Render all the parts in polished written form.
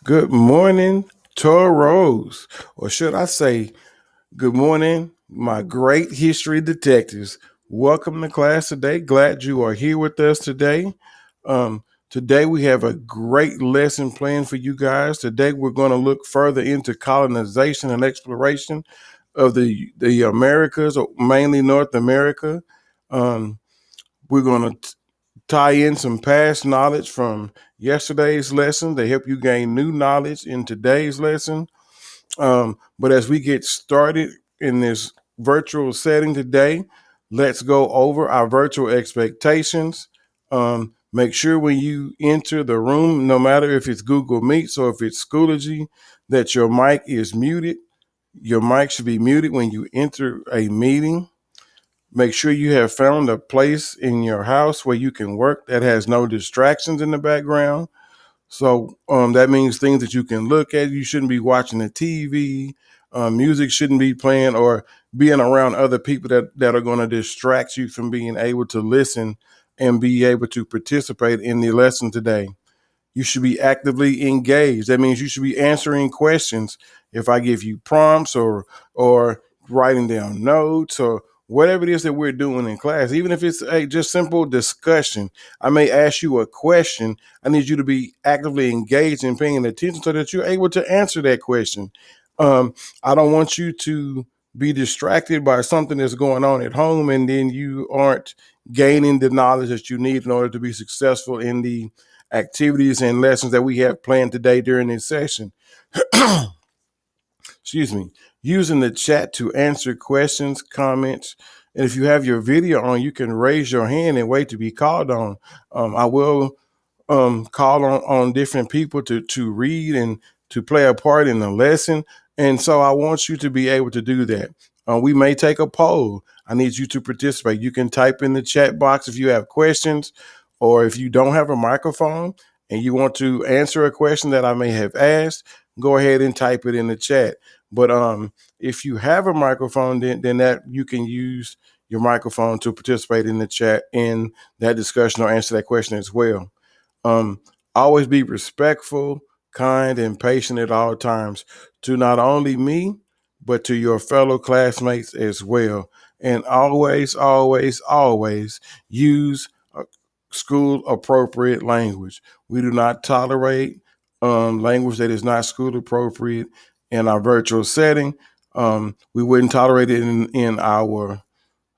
Good morning, Toros. Or should I say, good morning, my great history detectives. Welcome to class today. Glad you are here with us today. Today we have a great lesson planned for you guys. Today we're going to look further into colonization and exploration of the Americas, or mainly North America. Um, we're going to tie in some past knowledge from yesterday's lesson to help you gain new knowledge in today's lesson. But as we get started in this virtual setting today, let's go over our virtual expectations. Make sure when you enter the room, no matter if it's Google Meets or if it's Schoology, that your mic is muted. Your mic should be muted when you enter a meeting. Make sure you have found a place in your house where you can work that has no distractions in the background. So that means things that you can look at. You shouldn't be watching the TV. Music shouldn't be playing or being around other people that are going to distract you from being able to listen and be able to participate in the lesson today. You should be actively engaged. That means you should be answering questions. If I give you prompts or writing down notes or whatever it is that we're doing in class, even if it's a just simple discussion, I may ask you a question. I need you to be actively engaged and paying attention so that you're able to answer that question. I don't want you to be distracted by something that's going on at home and then you aren't gaining the knowledge that you need in order to be successful in the activities and lessons that we have planned today during this session. Excuse me. Using the chat to answer questions, comments, and if you have your video on, you can raise your hand and wait to be called on. I will call on different people to read and to play a part in the lesson. And so I want you to be able to do that. We may take a poll. I need you to participate. You can type in the chat box if you have questions, or if you don't have a microphone and you want to answer a question that I may have asked, go ahead and type it in the chat. But if you have a microphone, then that you can use your microphone to participate in the chat in that discussion or answer that question as well. Um, Always be respectful, kind, and patient at all times to not only me, but to your fellow classmates as well. And always, always, always use school appropriate language. We do not tolerate language that is not school appropriate in our virtual setting. We wouldn't tolerate it in our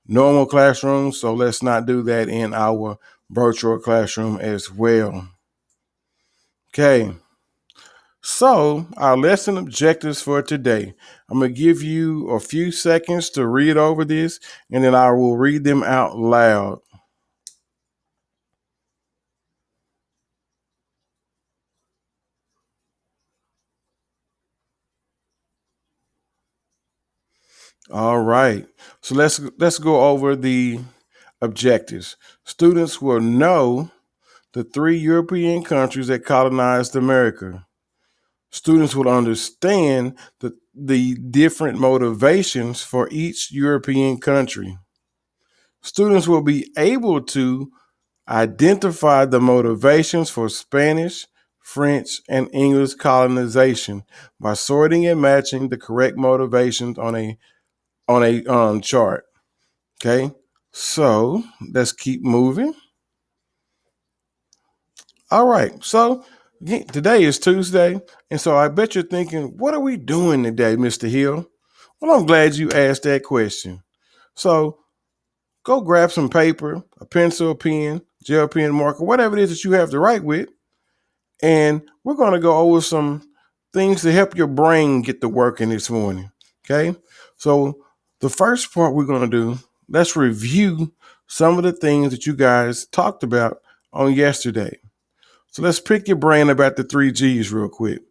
normal classroom, so let's not do that in our virtual classroom as well. Okay, so our lesson objectives for today. I'm going to give you a few seconds to read over this, and then I will read them out loud. All right, so let's go over the objectives. Students will know the three European countries that colonized America. Students will understand the different motivations for each European country. Students will be able to identify the motivations for Spanish, French, and English colonization by sorting and matching the correct motivations on a chart. Okay, so let's keep moving. All right, so today is Tuesday, and so I bet you're thinking, what are we doing today, Mr. Hill? Well, I'm glad you asked that question. So go grab some paper, a pencil, a pen, gel pen, marker, whatever it is that you have to write with, and we're going to go over some things to help your brain get to working this morning. Okay, so the first part we're going to do, let's review some of the things that you guys talked about on yesterday. So let's pick your brain about the three G's real quick.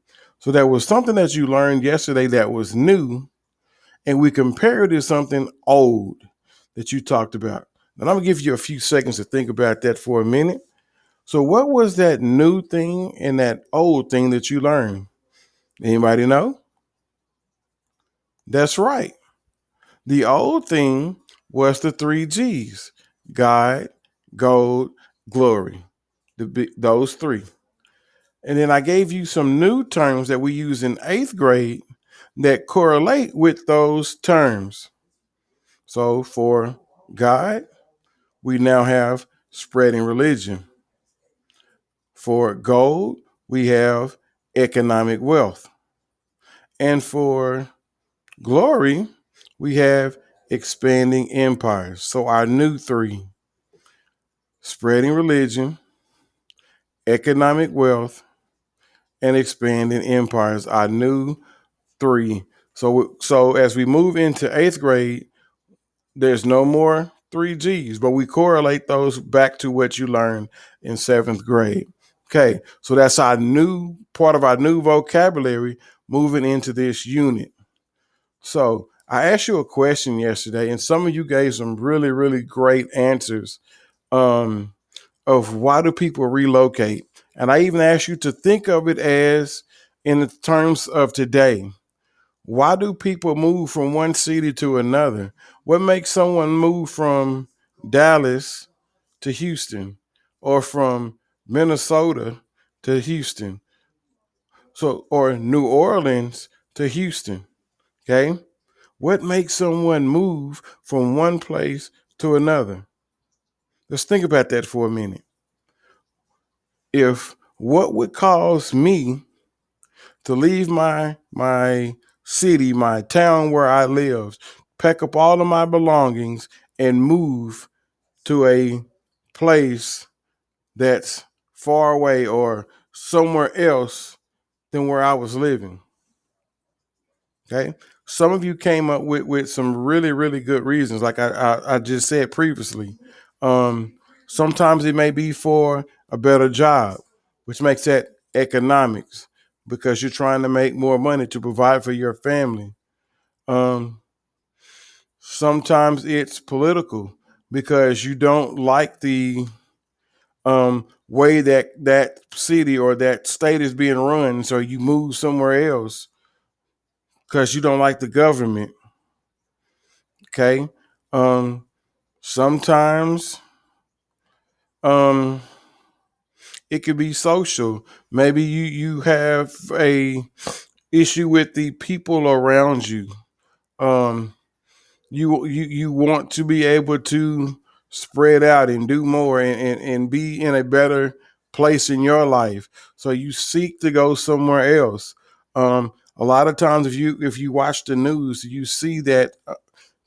So that was something that you learned yesterday that was new, and we compared it to something old that you talked about. And I'm gonna give you a few seconds to think about that for a minute. So what was that new thing and that old thing that you learned? Anybody know? That's right. The old thing was the three G's: God, gold, glory. Those three. And then I gave you some new terms that we use in eighth grade that correlate with those terms. So for God, we now have spreading religion. For gold, we have economic wealth. And for glory, we have expanding empires. So our new three: spreading religion, economic wealth, and expanding empires. Our new three. So as we move into eighth grade, there's no more three G's, but we correlate those back to what you learned in seventh grade. Okay, so that's our new part of our new vocabulary moving into this unit. So I asked you a question yesterday, and some of you gave some really, really great answers um, of why do people relocate. And I even asked you to think of it as in the terms of today. Why do people move from one city to another? What makes someone move from Dallas to Houston or from Minnesota to Houston? So, or New Orleans to Houston. Okay. What makes someone move from one place to another? Let's think about that for a minute. If what would cause me to leave my city, my town where I live, pack up all of my belongings and move to a place that's far away or somewhere else than where I was living. Okay. Some of you came up with some really, really good reasons, like I just said previously. Um, Sometimes it may be for a better job, which makes that economics because you're trying to make more money to provide for your family. Um, Sometimes it's political because you don't like the way that city or that state is being run, so you move somewhere else because you don't like the government. Okay. Um, Sometimes um, it could be social. Maybe you have a issue with the people around you. Um, you want to be able to spread out and do more and be in a better place in your life. So you seek to go somewhere else. A lot of times, if you watch the news, you see that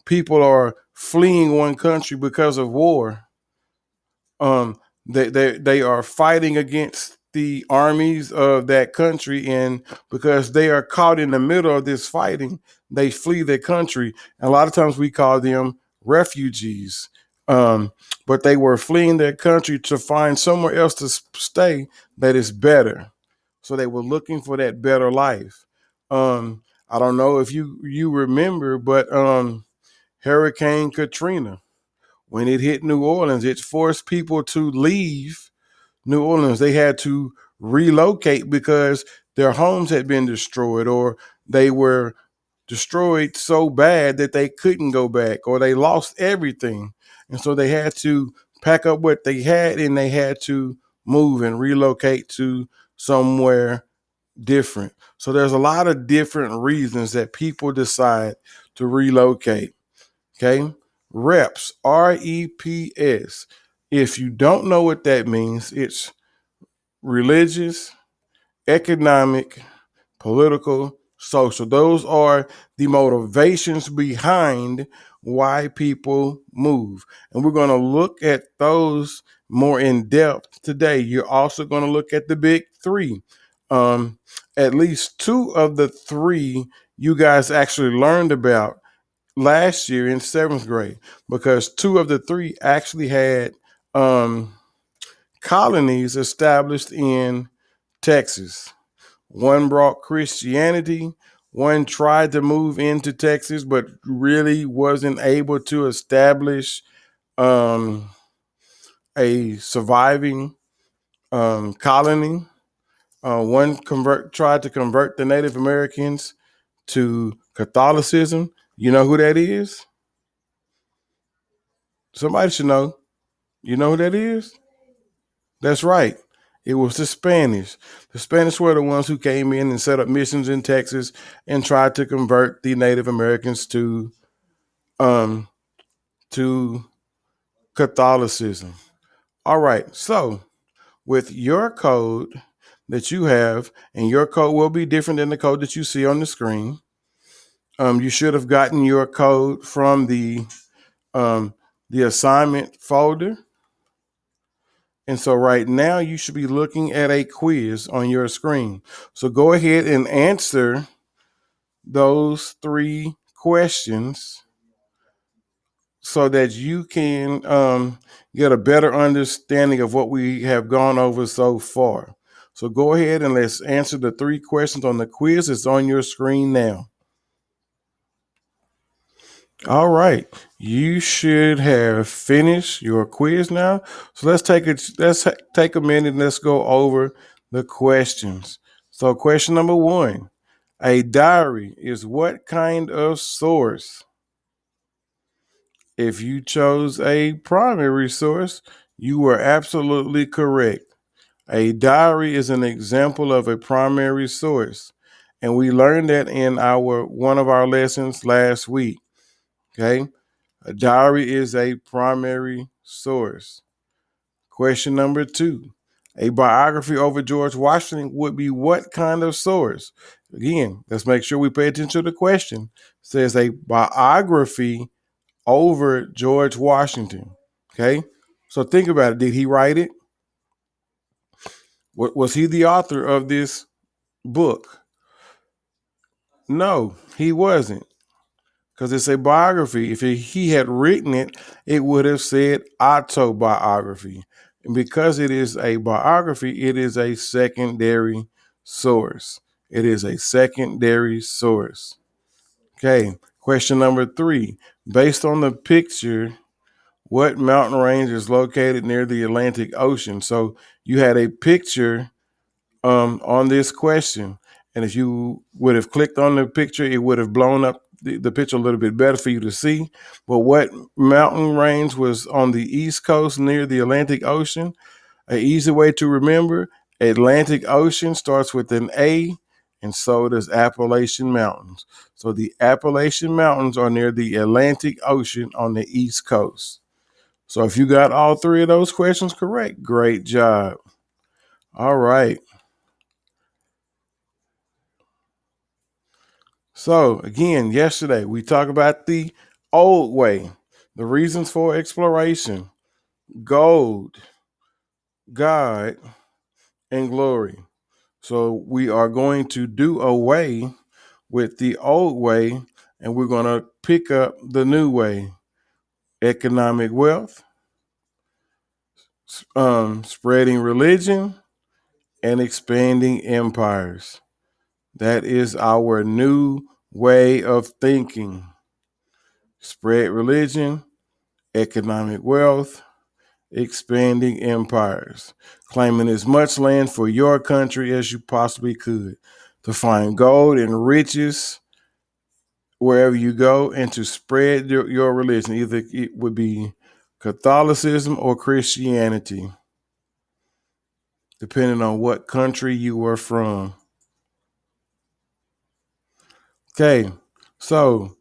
people are fleeing one country because of war. They are fighting against the armies of that country, and because they are caught in the middle of this fighting, they flee their country. And a lot of times we call them refugees. But they were fleeing their country to find somewhere else to stay that is better. So they were looking for that better life. I don't know if you remember, but Hurricane Katrina, when it hit New Orleans, it forced people to leave New Orleans. They had to relocate because their homes had been destroyed, or they were destroyed so bad that they couldn't go back, or they lost everything. And so they had to pack up what they had and they had to move and relocate to somewhere different. So there's a lot of different reasons that people decide to relocate. Okay. Reps, REPS. If you don't know what that means, it's religious, economic, political, social. Those are the motivations behind why people move. And we're going to look at those more in depth today. You're also going to look at the big three. At least two of the three you guys actually learned about last year in seventh grade, because two of the three actually had colonies established in Texas. One brought Christianity. One tried to move into Texas, but really wasn't able to establish um, a surviving colony. One tried to convert the Native Americans to Catholicism. You know who that is? Somebody should know. You know who that is? That's right. It was the Spanish. The Spanish were the ones who came in and set up missions in Texas and tried to convert the Native Americans um to Catholicism. All right. So with your code that you have, and your code will be different than the code that you see on the screen. You should have gotten your code from um, the assignment folder. And so right now you should be looking at a quiz on your screen. So go ahead and answer those 3 questions so that you can get a better understanding of what we have gone over so far. So go ahead and let's answer the 3 questions on the quiz. It's on your screen now. All right, you should have finished your quiz now. So let's take a minute and let's go over the questions. So question number 1, a diary is what kind of source? If you chose a primary source, you were absolutely correct. A diary is an example of a primary source, and we learned that in our one of our lessons last week. Okay, a diary is a primary source. Question number 2, a biography over George Washington would be what kind of source? Again, let's make sure we pay attention to the question. It says a biography over George Washington. Okay, so think about it. Did he write it? Was he the author of this book? No, he wasn't, because it's a biography. If he had written it, it would have said autobiography. And because it is a biography, it is a secondary source. It is a secondary source. Okay, question number 3. Based on the picture, what mountain range is located near the Atlantic Ocean? So you had a picture on this question. And if you would have clicked on the picture, it would have blown up the picture a little bit better for you to see. But what mountain range was on the East Coast near the Atlantic Ocean? An easy way to remember, Atlantic Ocean starts with an A, and so does Appalachian Mountains. So the Appalachian Mountains are near the Atlantic Ocean on the East Coast. So if you got all 3 of those questions correct, great job. All right. So again, yesterday we talked about the old way, the reasons for exploration, gold, God, and glory. So we are going to do away with the old way and we're going to pick up the new way, economic wealth, spreading religion, and expanding empires. That is our new way of thinking. Spread religion, economic wealth, expanding empires, claiming as much land for your country as you possibly could, to find gold and riches wherever you go, and to spread your religion. Either it would be Catholicism or Christianity, depending on what country you are from. Okay, so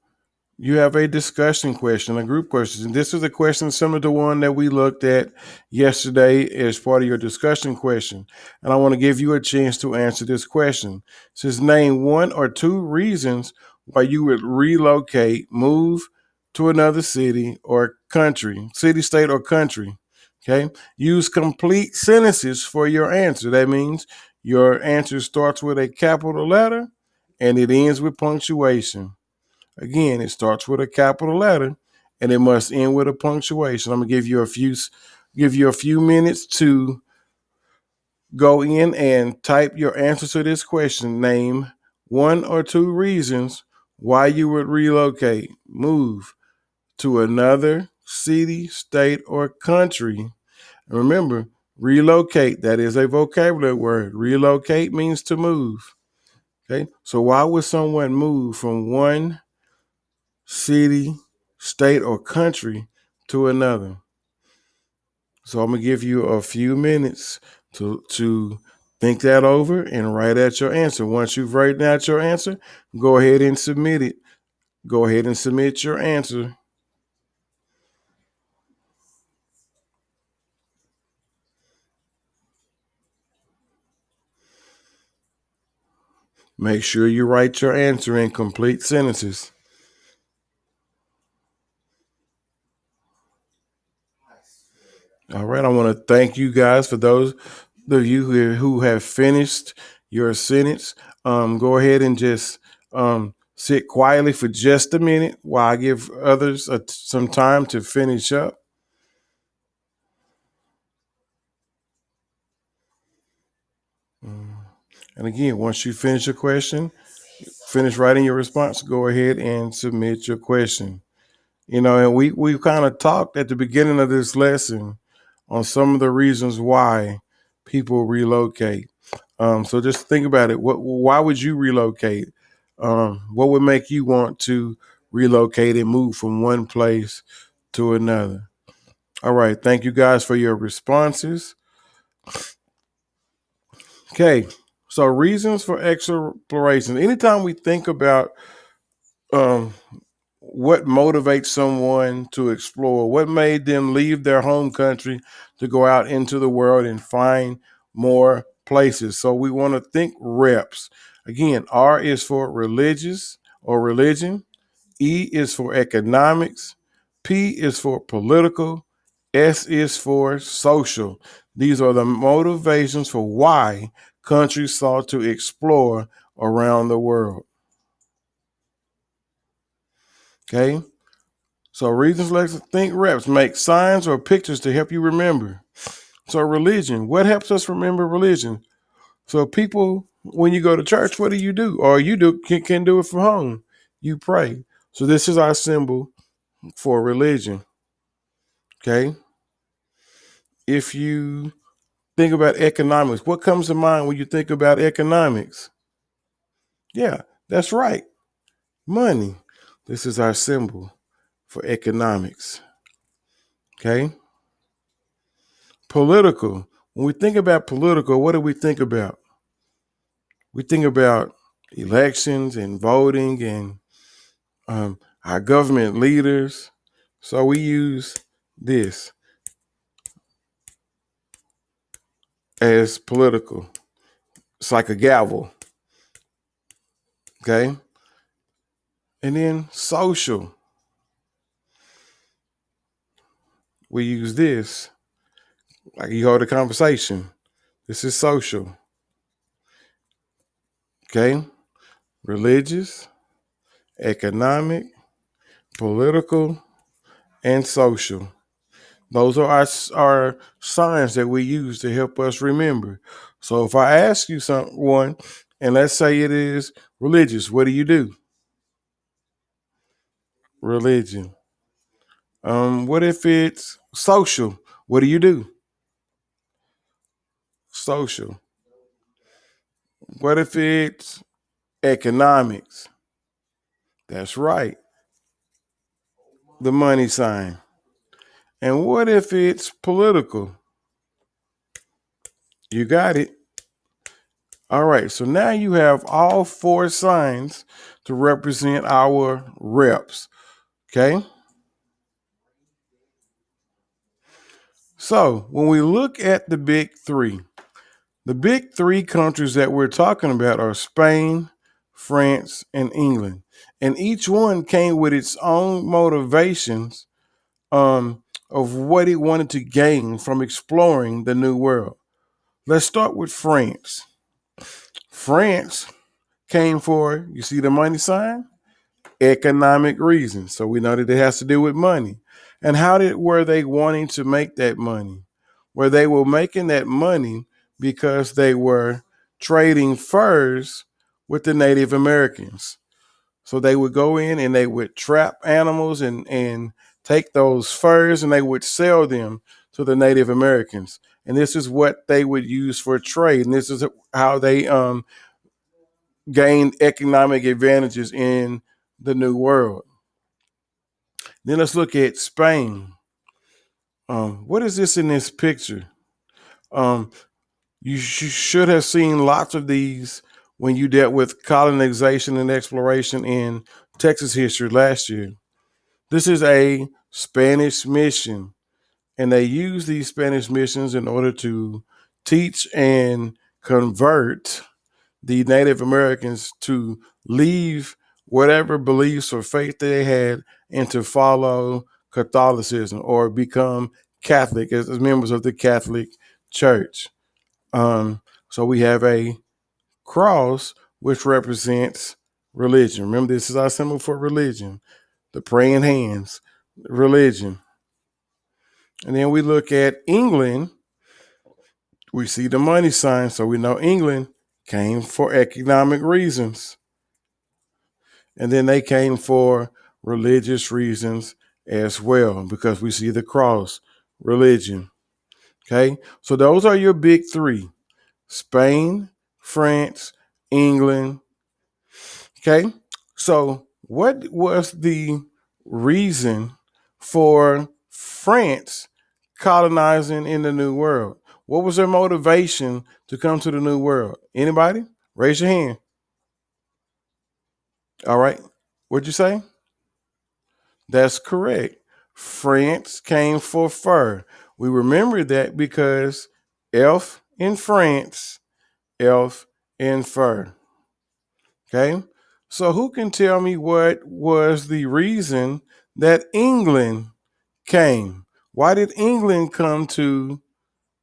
you have a discussion question, a group question. And this is a question similar to one that we looked at yesterday as part of your discussion question. And I want to give you a chance to answer this question. It says, name 1 or 2 reasons why you would relocate, move to another city or country, city, state, or country. Okay. Use complete sentences for your answer. That means your answer starts with a capital letter and it ends with punctuation. Again, it starts with a capital letter and it must end with a punctuation. I'm gonna give you a few minutes to go in and type your answer to this question. Name 1 or 2 reasons why you would relocate, move to another city, state, or country. And remember, relocate, that is a vocabulary word. Relocate means to move. Okay. So why would someone move from one city, state, or country to another? So I'm going to give you a few minutes to think that over and write out your answer. Once you've written out your answer, go ahead and submit it. Go ahead and submit your answer. Make sure you write your answer in complete sentences. All right. I want to thank you guys for those of you who have finished your sentence. Go ahead and just sit quietly for just a minute while I give others some time to finish up. And again, once you finish your question, finish writing your response, go ahead and submit your question. And we kind of talked at the beginning of this lesson on some of the reasons why people relocate. So just think about it. Why would you relocate? What would make you want to relocate and move from one place to another? All right. Thank you guys for your responses. Okay. So reasons for exploration. Anytime we think about um, what motivates someone to explore, what made them leave their home country to go out into the world and find more places. So we want to think reps. Again, R is for religious or religion, E is for economics, P is for political, S is for social. These are the motivations for why countries sought to explore around the world. Okay. So reasons let's think reps make signs or pictures to help you remember. So religion, what helps us remember religion? So people, when you go to church, what do? Or you can do it from home. You pray. So this is our symbol for religion. Okay. If you think about economics, what comes to mind when you think about economics? Yeah, that's right. Money. This is our symbol for economics. Okay. Political. When we think about political, what do we think about? We think about elections and voting and our government leaders. So we use this as political. It's like a gavel. Okay. And then social. We use this like you hold a conversation. This is social. Okay. Religious, economic, political, and social. Those are our signs that we use to help us remember. So if I ask you someone, and let's say it is religious, what do you do? Religion. What if it's social? What do you do? Social. What if it's economics? That's right. The money sign. And what if it's political? You got it. All right. So now you have all four signs to represent our reps. Okay. So when we look at the big three countries that we're talking about are Spain, France, and England. And each one came with its own motivations of what it wanted to gain from exploring the new world. Let's start with France. France came for, you see the money sign? Economic reasons. So we know that it has to do with money. And were they wanting to make that money? Where they were making that money because they were trading furs with the Native Americans. So they would go in and they would trap animals and take those furs and they would sell them to the Native Americans. And this is what they would use for trade. And this is how they gained economic advantages in the New World. Then let's look at Spain. What is this in this picture? Um, You should have seen lots of these when you dealt with colonization and exploration in Texas history last year. This is a Spanish mission, and they use these Spanish missions in order to teach and convert the Native Americans to leave whatever beliefs or faith they had and to follow Catholicism or become Catholic as members of the Catholic Church. Um, so we have a cross which represents religion. Remember, this is our symbol for religion, the praying hands, religion. And then we look at England, we see the money sign, so we know England came for economic reasons. And then they came for religious reasons as well, because we see the cross, religion. Okay, so those are your big three: Spain, France, England. Okay, so what was the reason for France colonizing in the New World? What was their motivation to come to the New World? Anybody? Raise your hand. All right. What'd you say? That's correct. France came for fur. We remember that because elf in France, elf in fur. Okay. So who can tell me what was the reason that England came? Why did England come to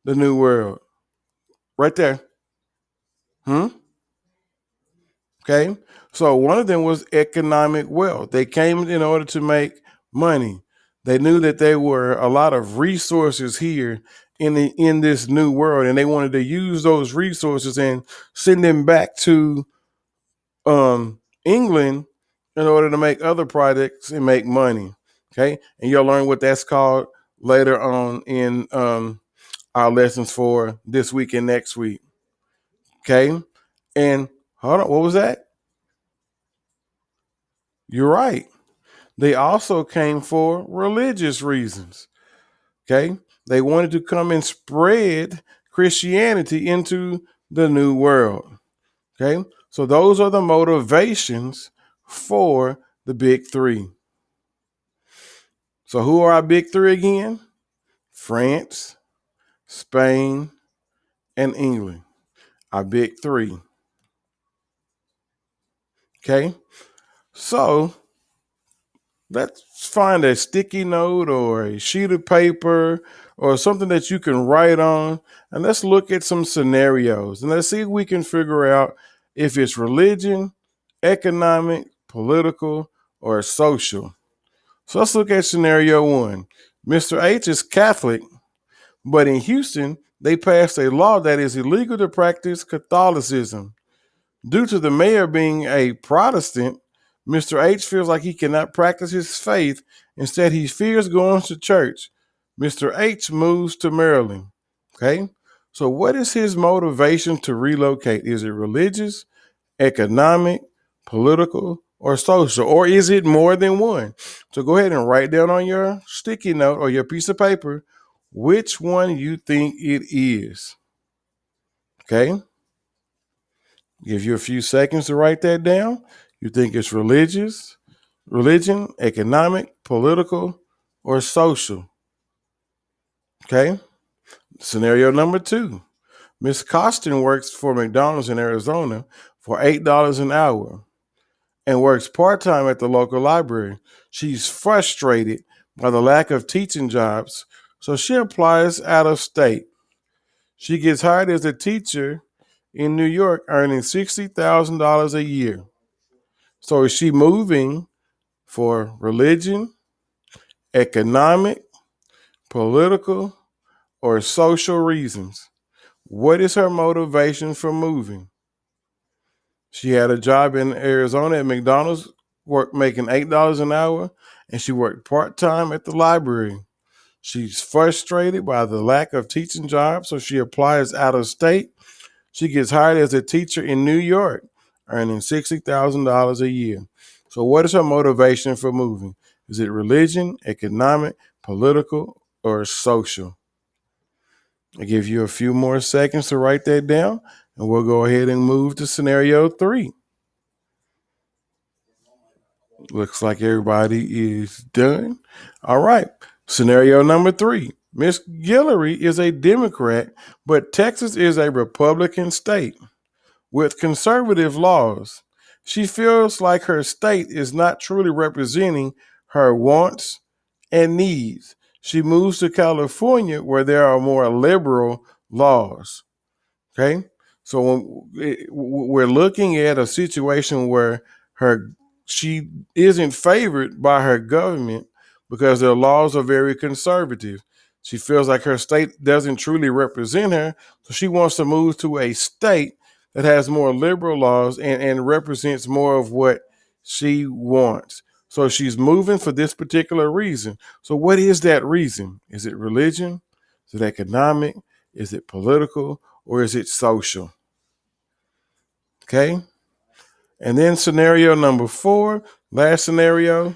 the New World? Right there. Hmm? Okay. So one of them was economic wealth. They came in order to make money. They knew that there were a lot of resources here in this new world, and they wanted to use those resources and send them back to England in order to make other projects and make money. Okay. And you'll learn what that's called later on in our lessons for this week and next week. Okay. And hold on, what was that? You're right. They also came for religious reasons. Okay. They wanted to come and spread Christianity into the new world. Okay. So those are the motivations for the big three. So who are our big three again? France, Spain, and England. Our big three. Okay. So let's find a sticky note or a sheet of paper or something that you can write on, and let's look at some scenarios and let's see if we can figure out if it's religion, economic, political, or social. So let's look at scenario one. Mr. H is Catholic, but in Houston, they passed a law that is illegal to practice Catholicism. Due to the mayor being a Protestant, Mr. H feels like he cannot practice his faith. Instead, he fears going to church. Mr. H moves to Maryland. Okay. So, what is his motivation to relocate? Is it religious, economic, political, or social? Or is it more than one? So, go ahead and write down on your sticky note or your piece of paper which one you think it is. Okay. Give you a few seconds to write that down. You think it's religion, economic, political, or social. Okay. Scenario number two. Miss Costin works for McDonald's in Arizona for $8 an hour and works part time at the local library. She's frustrated by the lack of teaching jobs, so she applies out of state. She gets hired as a teacher in New York, earning $60,000 a year. So is she moving for religion, economic, political, or social reasons? What is her motivation for moving? She had a job in Arizona at McDonald's, work making $8 an hour, and she worked part-time at the library. She's frustrated by the lack of teaching jobs, so she applies out of state. She gets hired as a teacher in New York, earning $60,000 a year. So, what is her motivation for moving? Is it religion, economic, political, or social? I give you a few more seconds to write that down, and we'll go ahead and move to scenario 3. Looks like everybody is done. All right. Scenario number 3. Miss Guillory is a Democrat, but Texas is a Republican state with conservative laws. She feels like her state is not truly representing her wants and needs. She moves to California where there are more liberal laws. Okay. So we're looking at a situation where her she isn't favored by her government because their laws are very conservative. She feels like her state doesn't truly represent her, so she wants to move to a state that has more liberal laws and represents more of what she wants. So she's moving for this particular reason. So what is that reason? Is it religion? Is it economic? Is it political? Or is it social? Okay. And then scenario number 4, last scenario,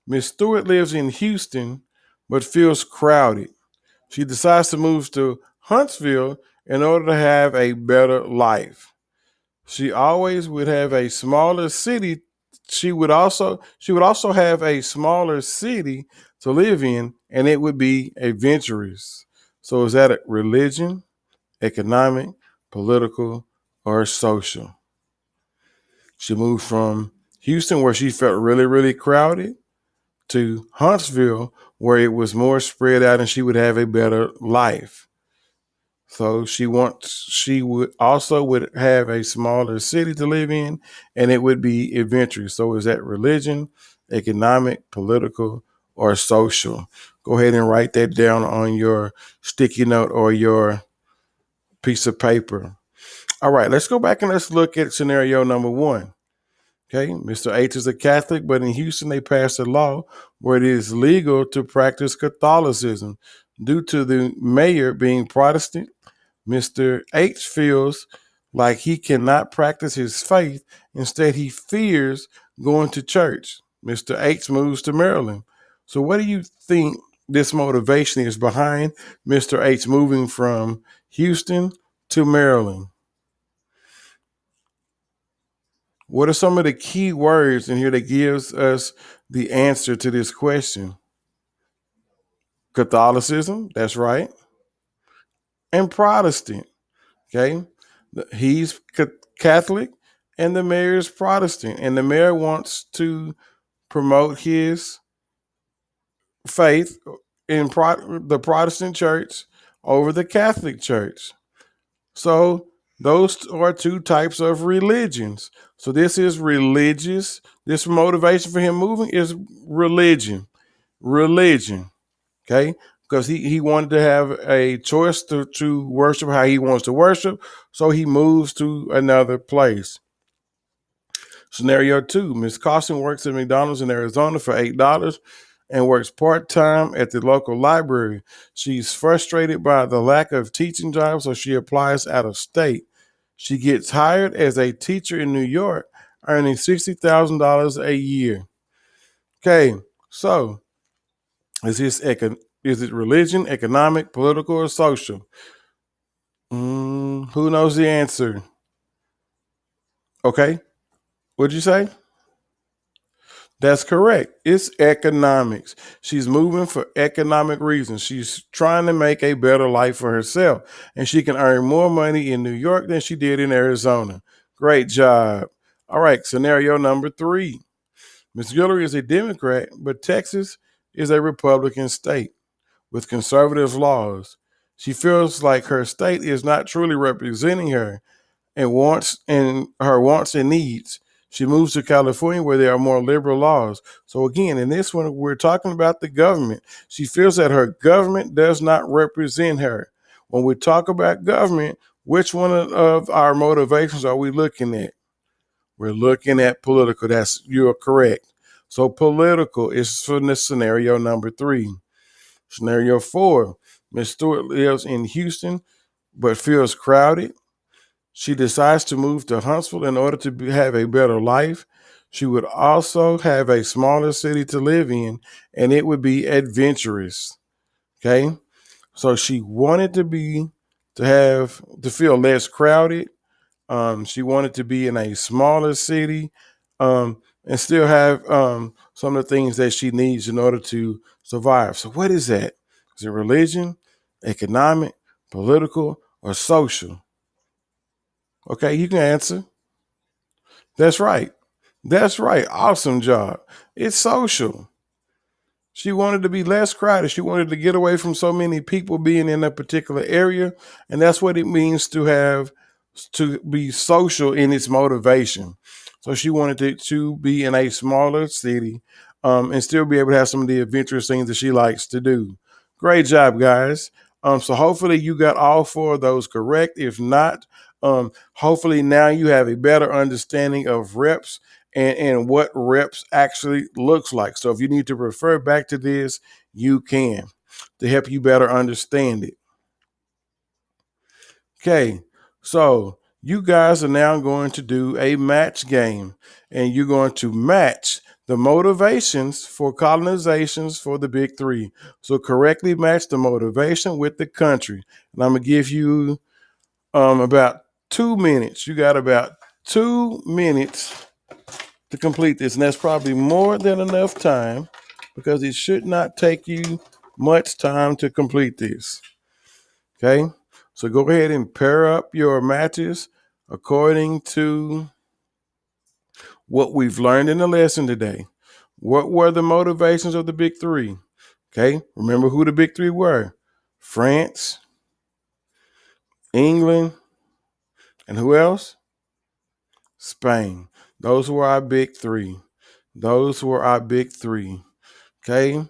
Miss Stewart lives in Houston but feels crowded. She decides to move to Huntsville in order to have a better life. She always would have a smaller city. She would also have a smaller city to live in, and it would be adventurous. So is that a religion, economic, political, or social? She moved from Houston, where she felt really, really crowded, to Huntsville, where it was more spread out and she would have a better life. So she would have a smaller city to live in, and it would be adventurous. So is that religion, economic, political, or social? Go ahead and write that down on your sticky note or your piece of paper. All right, let's go back and let's look at scenario number 1. Okay, Mr. H is a Catholic, but in Houston they passed a law where it is legal to practice Catholicism. Due to the mayor being Protestant, Mr. H feels like he cannot practice his faith. Instead, he fears going to church. Mr. H moves to Maryland. So, what do you think this motivation is behind Mr. H moving from Houston to Maryland? What are some of the key words in here that gives us the answer to this question? Catholicism, that's right, and Protestant. Okay, he's Catholic, and the mayor is Protestant, and the mayor wants to promote his faith in the Protestant church over the Catholic church. So those are two types of religions. So this is religious. This motivation for him moving is religion. Religion. Okay. Because he wanted to have a choice to worship how he wants to worship. So he moves to another place. Scenario 2, Miss Carson works at McDonald's in Arizona for $8 and works part-time at the local library. She's frustrated by the lack of teaching jobs, so she applies out of state. She gets hired as a teacher in New York, earning $60,000 a year. Okay, so is it religion, economic, political, or social? Who knows the answer? Okay, what'd you say? That's correct. It's economics. She's moving for economic reasons. She's trying to make a better life for herself, and she can earn more money in New York than she did in Arizona. Great job. All right, scenario number 3. Miss Guillory is a Democrat, but Texas is a Republican state with conservative laws. She feels like her state is not truly representing her and her wants and needs. She moves to California where there are more liberal laws. So again, in this one, we're talking about the government. She feels that her government does not represent her. When we talk about government, which one of our motivations are we looking at? We're looking at political. You're correct. So political is for the scenario number 3. Scenario 4, Miss Stewart lives in Houston but feels crowded. She decides to move to Huntsville in order to have a better life. She would also have a smaller city to live in, and it would be adventurous. Okay. So she wanted to be to feel less crowded. She wanted to be in a smaller city, and still have some of the things that she needs in order to survive. So, what is that? Is it religion, economic, political, or social? Okay, you can answer. That's right. That's right. Awesome job. It's social. She wanted to be less crowded. She wanted to get away from so many people being in a particular area. And that's what it means to be social in its motivation. So she wanted to be in a smaller city, and still be able to have some of the adventurous things that she likes to do. Great job, guys. So hopefully you got all four of those correct. If not, hopefully now you have a better understanding of reps and what reps actually looks like. So if you need to refer back to this, you can to help you better understand it. Okay, so you guys are now going to do a match game, and you're going to match the motivations for colonizations for the big three. So correctly match the motivation with the country. And I'm going to give you about 2 minutes. You got about 2 minutes to complete this. And that's probably more than enough time because it should not take you much time to complete this. Okay. So go ahead and pair up your matches according to what we've learned in the lesson today. What were the motivations of the big three? Okay. Remember who the big three were: France, England, and who else? Spain. Those were our big three. Those were our big three. Okay.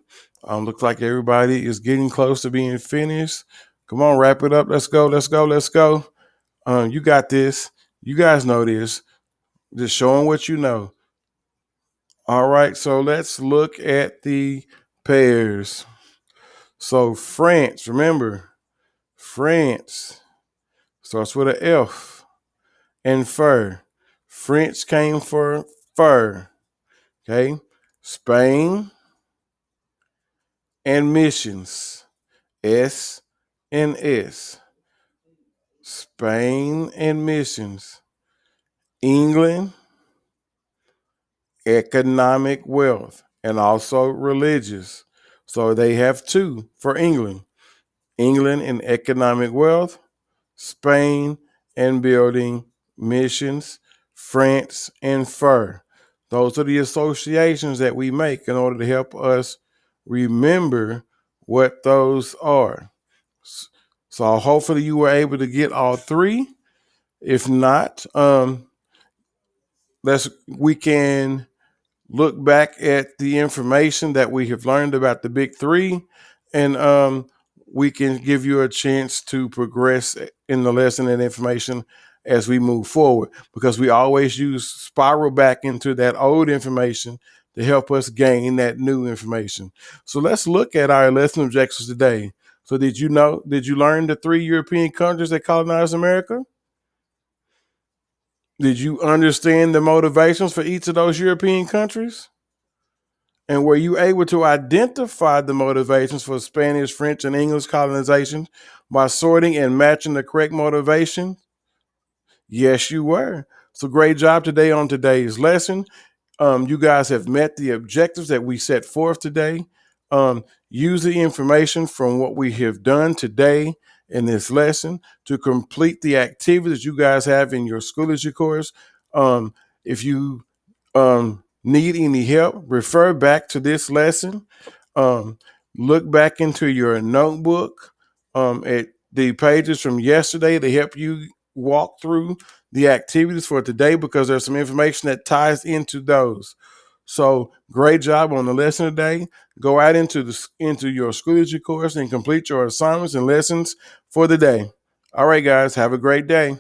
Looks like everybody is getting close to being finished. Come on, wrap it up. Let's go. Let's go. Let's go. You got this. You guys know this. Just showing what you know. All right. So let's look at the pairs. So France, remember, France starts with an F, and fur. French came for fur. Okay. Spain and missions. S and S. Spain and missions. England, economic wealth, and also religious. So they have two for England: England and economic wealth, Spain and building missions, France and fur. Those are the associations that we make in order to help us remember what those are. So hopefully you were able to get all three. If not, we can look back at the information that we have learned about the big three, and we can give you a chance to progress in the lesson and information as we move forward, because we always use spiral back into that old information to help us gain that new information. So let's look at our lesson objectives today. So did you learn the three European countries that colonized America? Did you understand the motivations for each of those European countries? And were you able to identify the motivations for Spanish, French, and English colonization by sorting and matching the correct motivation? Yes, you were. So great job today on today's lesson. You guys have met the objectives that we set forth today. Use the information from what we have done today in this lesson to complete the activities you guys have in your Schoology course. If you need any help, refer back to this lesson. Um, Look back into your notebook at the pages from yesterday to help you walk through the activities for today, because there's some information that ties into those. So great job on the lesson today. Go out into your Schoology course and complete your assignments and lessons for the day. All right, guys, have a great day.